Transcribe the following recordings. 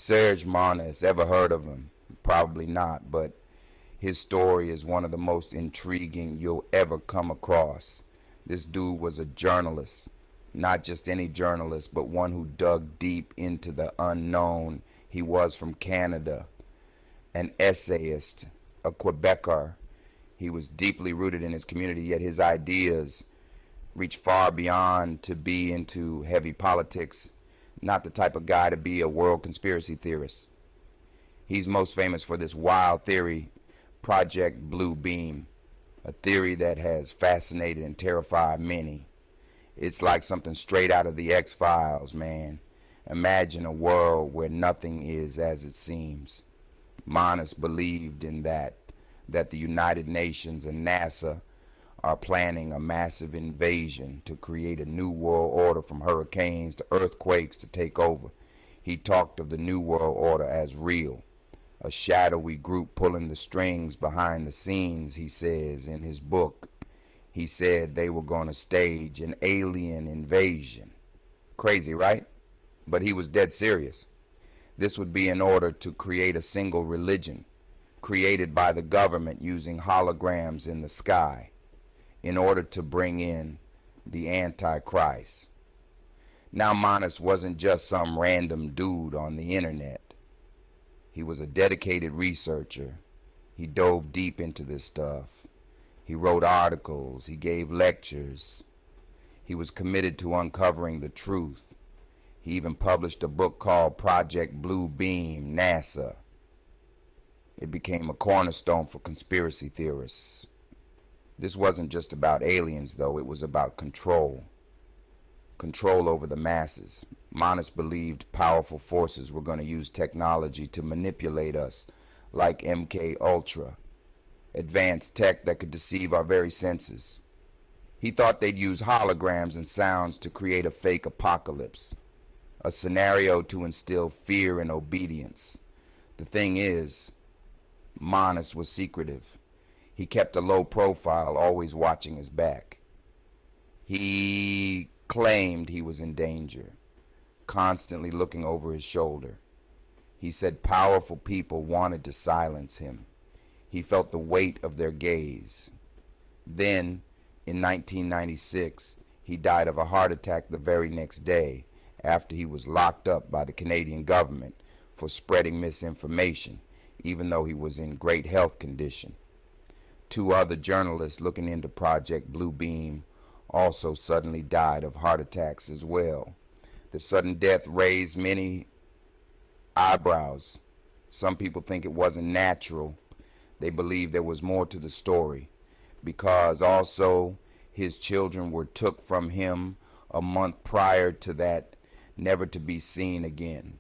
Serge Monast, ever heard of him? Probably not, but his story is one of the most intriguing you'll ever come across. This dude was a journalist, not just any journalist, but one who dug deep into the unknown. He was from Canada, an essayist, a Quebecer. He was deeply rooted in his community, yet his ideas reached far beyond to be into heavy politics. Not the type of guy to be a world conspiracy theorist. He's most famous for this wild theory, Project Blue Beam, a theory that has fascinated and terrified many. It's like something straight out of the X-Files, man. Imagine a world where nothing is as it seems. Monast believed in that the United Nations and NASA are planning a massive invasion to create a new world order, from hurricanes to earthquakes to take over. He talked of the new world order as real, a shadowy group pulling the strings behind the scenes. He says in his book, he said they were going to stage an alien invasion. Crazy, right? But he was dead serious. This would be in order to create a single religion, created by the government using holograms in the sky, in order to bring in the Antichrist. Now, Monast wasn't just some random dude on the internet. He was a dedicated researcher. He dove deep into this stuff. He wrote articles. He gave lectures. He was committed to uncovering the truth. He even published a book called Project Blue Beam, NASA. It became a cornerstone for conspiracy theorists. This wasn't just about aliens, though. It was about control. Control over the masses. Monast believed powerful forces were going to use technology to manipulate us, like MK Ultra, advanced tech that could deceive our very senses. He thought they'd use holograms and sounds to create a fake apocalypse, a scenario to instill fear and obedience. The thing is, Monast was secretive. He kept a low profile, always watching his back. He claimed he was in danger, constantly looking over his shoulder. He said powerful people wanted to silence him. He felt the weight of their gaze. Then, in 1996, he died of a heart attack the very next day, after he was locked up by the Canadian government for spreading misinformation, even though he was in great health condition. Two other journalists looking into Project Blue Beam also suddenly died of heart attacks as well. The sudden death raised many eyebrows. Some people think it wasn't natural. They believe there was more to the story, because also his children were took from him a month prior to that, never to be seen again,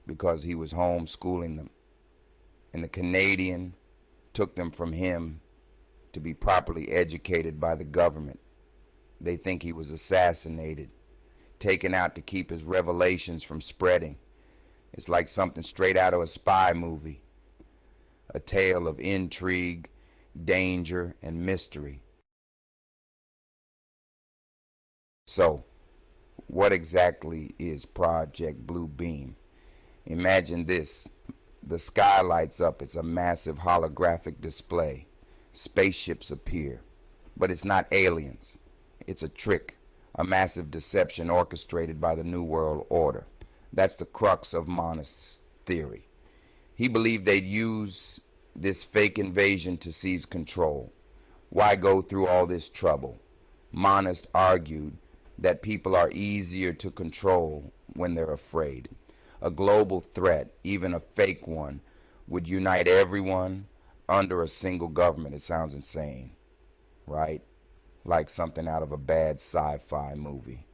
because he was homeschooling them. And the Canadian took them from him to be properly educated by the government. They think he was assassinated, taken out to keep his revelations from spreading. It's like something straight out of a spy movie, a tale of intrigue, danger, and mystery. So, what exactly is Project Blue Beam? Imagine this. The sky lights up. It's a massive holographic display. Spaceships appear. But it's not aliens. It's a trick, a massive deception orchestrated by the New World Order. That's the crux of Monast's theory. He believed they'd use this fake invasion to seize control. Why go through all this trouble? Monast argued that people are easier to control when they're afraid. A global threat, even a fake one, would unite everyone under a single government. It sounds insane, right? Like something out of a bad sci-fi movie.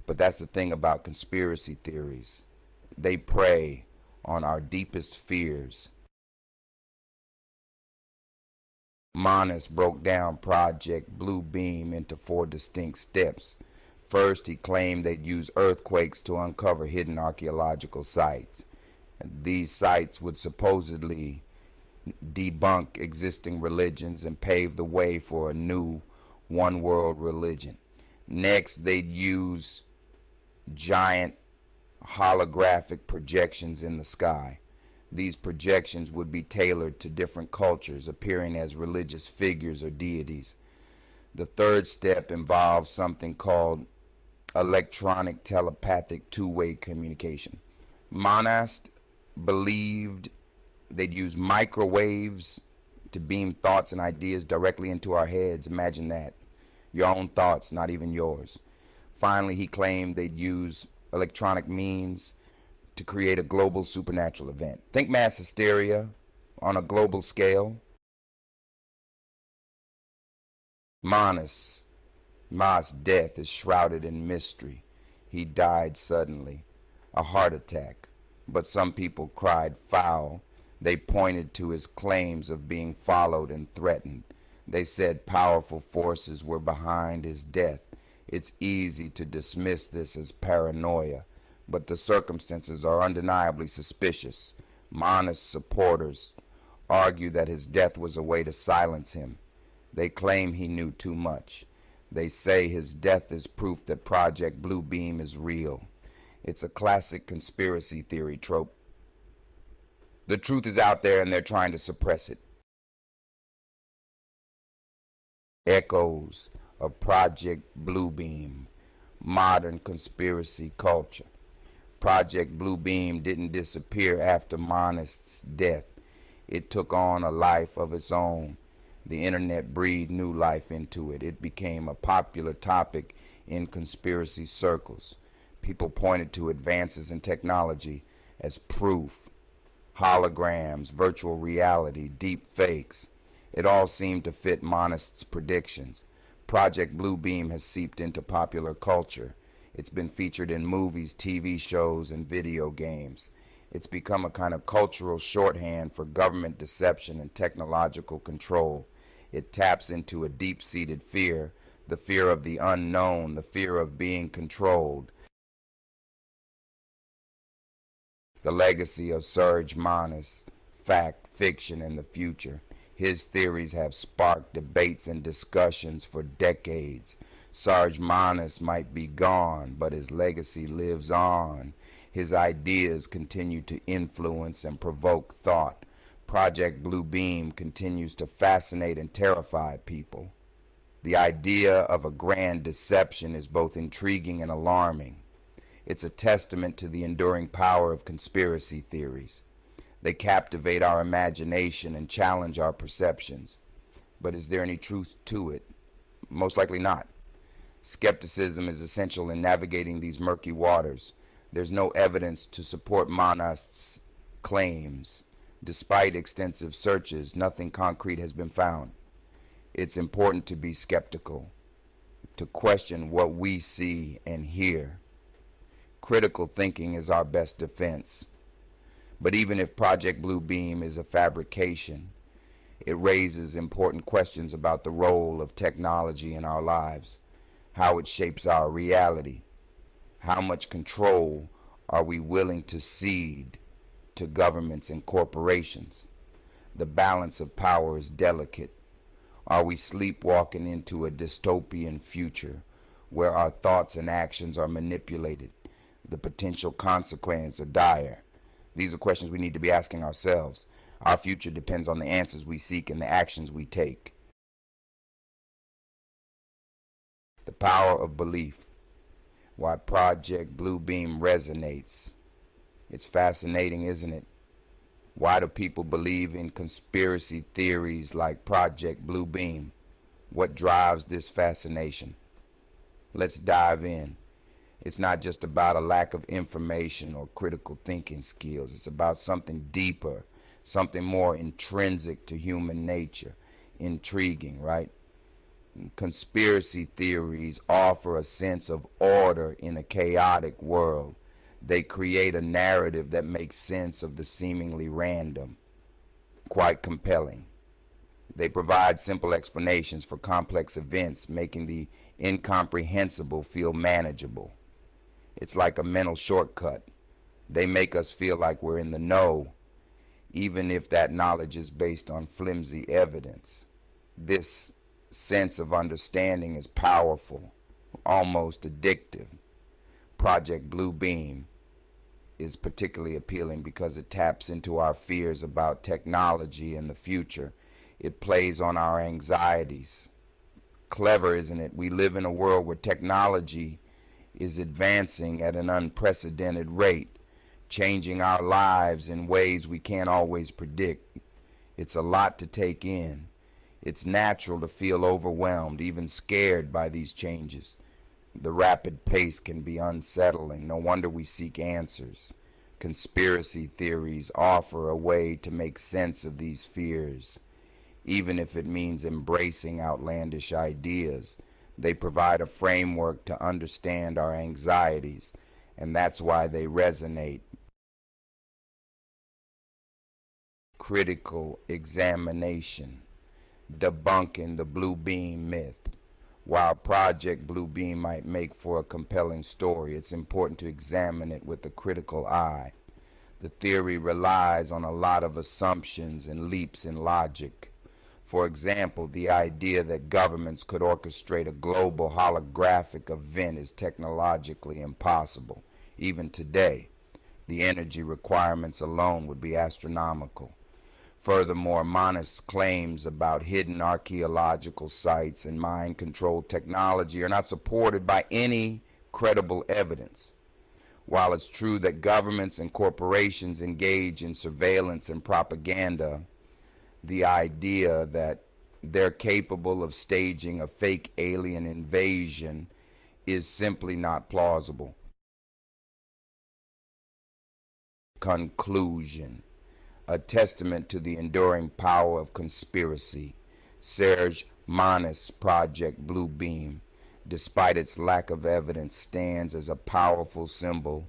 But that's the thing about conspiracy theories. They prey on our deepest fears. Monast broke down Project Blue Beam into 4 distinct steps. First, he claimed they'd use earthquakes to uncover hidden archaeological sites. These sites would supposedly debunk existing religions and pave the way for a new one-world religion. Next, they'd use giant holographic projections in the sky. These projections would be tailored to different cultures, appearing as religious figures or deities. The third step involves something called electronic telepathic two-way communication. Monast believed they'd use microwaves to beam thoughts and ideas directly into our heads. Imagine that. Your own thoughts, not even yours. Finally, he claimed they'd use electronic means to create a global supernatural event. Think mass hysteria on a global scale. Monast's death is shrouded in mystery. He died suddenly, a heart attack. But some people cried foul. They pointed to his claims of being followed and threatened. They said powerful forces were behind his death. It's easy to dismiss this as paranoia, but the circumstances are undeniably suspicious. Monast's supporters argue that his death was a way to silence him. They claim he knew too much. They say his death is proof that Project Blue Beam is real. It's a classic conspiracy theory trope. The truth is out there and they're trying to suppress it. Echoes of Project Blue Beam, modern conspiracy culture. Project Blue Beam didn't disappear after Monast's death. It took on a life of its own. The internet breathed new life into it. It became a popular topic in conspiracy circles. People pointed to advances in technology as proof. Holograms, virtual reality, deep fakes. It all seemed to fit Monast's predictions. Project Blue Beam has seeped into popular culture. It's been featured in movies, TV shows, and video games. It's become a kind of cultural shorthand for government deception and technological control. It taps into a deep-seated fear, the fear of the unknown, the fear of being controlled. The legacy of Serge Monast, fact, fiction, and the future. His theories have sparked debates and discussions for decades. Serge Monast might be gone, but his legacy lives on. His ideas continue to influence and provoke thought. Project Blue Beam continues to fascinate and terrify people. The idea of a grand deception is both intriguing and alarming. It's a testament to the enduring power of conspiracy theories. They captivate our imagination and challenge our perceptions. But is there any truth to it? Most likely not. Skepticism is essential in navigating these murky waters. There's no evidence to support Monast's claims. Despite extensive searches, nothing concrete has been found. It's important to be skeptical, to question what we see and hear. Critical thinking is our best defense. But even if Project Blue Beam is a fabrication, it raises important questions about the role of technology in our lives, how it shapes our reality, how much control are we willing to cede to governments and corporations. The balance of power is delicate. Are we sleepwalking into a dystopian future where our thoughts and actions are manipulated? The potential consequences are dire. These are questions we need to be asking ourselves. Our future depends on the answers we seek and the actions we take. The power of belief. Why Project Blue Beam resonates. It's fascinating, isn't it? Why do people believe in conspiracy theories like Project Blue Beam? What drives this fascination? Let's dive in. It's not just about a lack of information or critical thinking skills. It's about something deeper, something more intrinsic to human nature. Intriguing, right? Conspiracy theories offer a sense of order in a chaotic world. They create a narrative that makes sense of the seemingly random. Quite compelling. They provide simple explanations for complex events, making the incomprehensible feel manageable. It's like a mental shortcut. They make us feel like we're in the know, even if that knowledge is based on flimsy evidence. This sense of understanding is powerful, almost addictive. Project Blue Beam. is particularly appealing because it taps into our fears about technology and the future. It plays on our anxieties. Clever, isn't it? We live in a world where technology is advancing at an unprecedented rate, changing our lives in ways we can't always predict. It's a lot to take in. It's natural to feel overwhelmed, even scared by these changes. The rapid pace can be unsettling. No wonder we seek answers. Conspiracy theories offer a way to make sense of these fears. Even if it means embracing outlandish ideas, they provide a framework to understand our anxieties, and that's why they resonate. Critical examination, debunking the blue beam myth. While Project Blue Beam might make for a compelling story, it's important to examine it with a critical eye. The theory relies on a lot of assumptions and leaps in logic. For example, the idea that governments could orchestrate a global holographic event is technologically impossible. Even today, the energy requirements alone would be astronomical. Furthermore, Monast's claims about hidden archaeological sites and mind-controlled technology are not supported by any credible evidence. While it's true that governments and corporations engage in surveillance and propaganda, the idea that they're capable of staging a fake alien invasion is simply not plausible. Conclusion. A testament to the enduring power of conspiracy, Serge Monast's Project Blue Beam, despite its lack of evidence, stands as a powerful symbol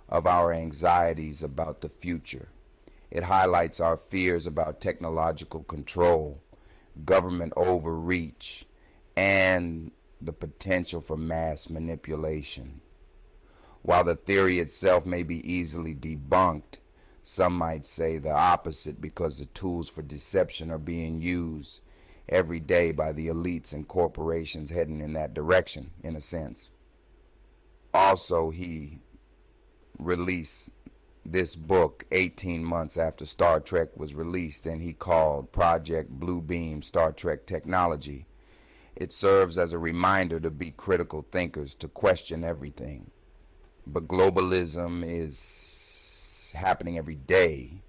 of our anxieties about the future. It highlights our fears about technological control, government overreach, and the potential for mass manipulation. While the theory itself may be easily debunked, some might say the opposite, because the tools for deception are being used every day by the elites and corporations heading in that direction, in a sense. Also, he released this book 18 months after Star Trek was released, and he called Project Blue Beam Star Trek Technology. It serves as a reminder to be critical thinkers, to question everything. But globalism is happening every day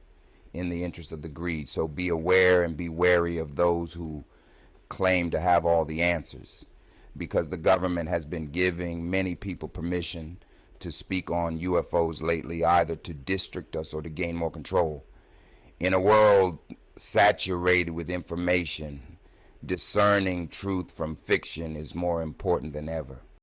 in the interest of the greed. So be aware and be wary of those who claim to have all the answers, because the government has been giving many people permission to speak on UFOs lately, either to distract us or to gain more control. In a world saturated with information, discerning truth from fiction is more important than ever.